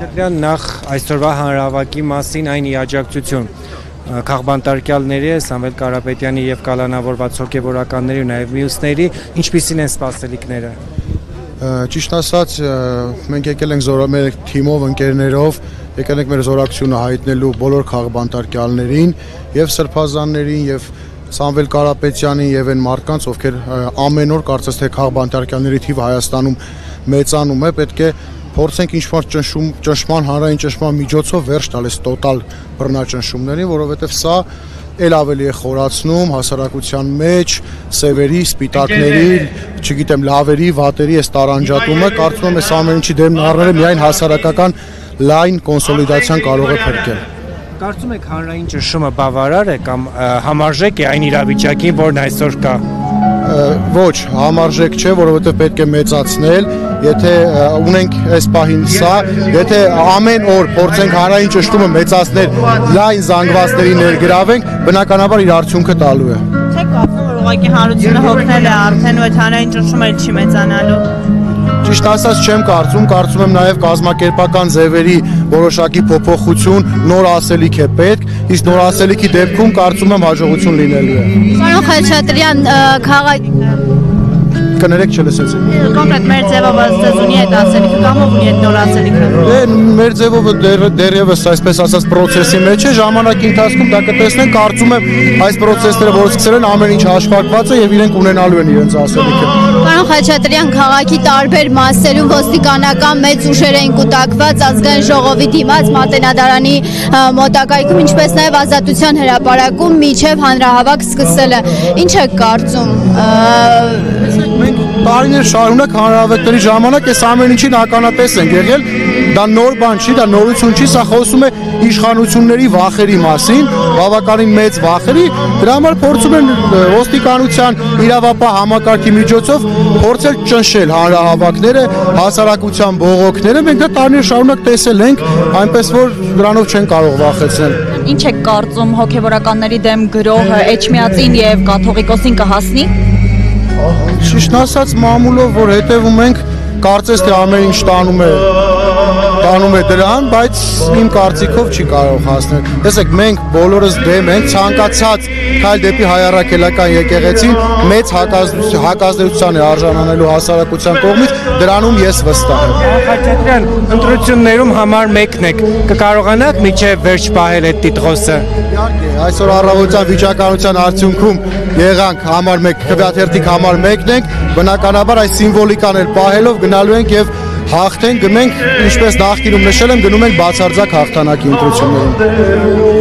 Խաչատրյան, նախ այսօրվա հանրահավաքի մասին այն իաջակցություն քաղբանտարկյալների, Սամվել Կարապետյանի եւ կալանավորված հոգեվորականների ու նաեւ մյուսների, ինչպիսին են սպասելիքները։ Ճիշտ ասած, մենք եկել ենք մեր թիմով, ընկերներով, եկել ենք մեր զորակցությունը հայտնելու բոլոր քաղբանտարկյալներին եւ սրբազաններին եւ Սամվել Կարապետյանին եւ այն մարդկանց, ովքեր ամեն օր կարծես թե քաղբանտարկյալների թիվը Հայաստանում մեծանում է, պետք է փորձենք ինչ-որ ճնշման հանրային ճնշման միջոցով վերջ տալ այս տոտալ բռնաճնշումներին, որովհետեւ սա էլ ավելի է խորացնում հասարակության մեջ սևերի, սպիտակների, չգիտեմ, լավերի, վատերի այս տարանջատումը, կարծում եմ այս ամեն ինչի դեմն առնելը միայն հասարակական լայն կոնսոլիդացիան կարող է փրկել։ Կարծում եք հանրային ճնշումը բավարար է կամ համարժեք է այն իրավիճակին, որն այսօր կա։ Ոչ, համարժեք չէ, որովհետև պետք է մեծացնել, եթե ունենք այս պահին սա, եթե ամեն օր փորձենք հանրային ճնշումը մեծացնել, լայն զանգվածների ներգրավենք, բնականաբար իր արդյունքը տալու է։ Չէ՞ կարծում, որ ուղղակի հանրությունը հոգնել է արդեն ու այդ հանրային ճնշումը էլ չի մեծանալու։ Ճիշտ ասած չեմ կարծում եմ նաև կազմակերպական ձևերի որոշակի փոփոխություն, նոր ասելիք է պետք, իսկ նոր ասելիքի դեպքում կարծում եմ հաջողություն լինելու է։ Պարոն Խաչատրյան, կներեք չլսեցի։ Կոնկրետ մեր ձևով ձեզ ունի այդ ասելիքը կամ ով ունի այդ նոր ասելիքը։ Մեր ձևով դեռևս այսպես ասած process-ի մեջ է, ժամանակի ընթացքում դա կտեսնենք, կարծում եմ այս process-ները, որ սկսել են, ամեն ինչ հաշվարկված է եւ իրենք ունենալու են իրենց ասելիքը։ Պարոն Խաչատրյան, քաղաքի տարբեր մասերում ոստիկանական մեծ ուժեր էին կուտակված ազգային ժողովի դիմաց Մատենադարանի մոտակայքում, ինչպես նաեւ Ազատության հրապարակում միջև հանրահավաք սկսելը։ Ինչ եք կարծում։ Մենք տարիներ շարունակ հանրահավաքների ժամանակ այս ամեն ինչին ականատես ենք եղել, դա նոր բան չի, դա նորություն չի, սա խոսում է իշխանությունների վախերի մասին, բավականին մեծ վախերի, դրա համար փորձում են ոստիկանության իրավապահ համակարգի միջոցով փորձել ճնշել հանրահավաքները, հասարակության բողոքները, մենք դա տարիներ շարունակ տեսել ենք, այնպես որ դրանով չեն կարող վախեցնել։ Ինչ եք կարծում, հոգեվորականների դեմ գրոհը Էջմիածին եւ Կաթողիկոսին կհասնի։ Ճիշտ ասած, մամուլով որ հետևում ենք, կարծես թե ամեն ինչ տանում է դրան, բայց իմ կարծիքով չի կարող հասնել։ Տեսեք, մենք բոլորս դեմ ենք ցանկացած քայլ դեպի հայ առաքելական եկեղեցին մեծ հակազդեցության է արժանանելու հասարակության կողմից, դրանում ես վստահ եմ։ Խաչատրյան, ընտրություններում համար 1-ն եք, կկարողանաք միջև վերջ պահել այդ տիտղոսը։ Իհարկե, այսօր առավոտյան վիճակագրության արդյունքում եղանք համար 1, քվեաթերթիկ համար 1-ն ենք, բնականաբար այս սիմվոլիկան էլ պահելով գնալու ենք եւ հաղթենք, գնենք, ինչպես նախկինում նշել եմ, գնում ենք բացարձակ հաղթանակի ընտրություններում։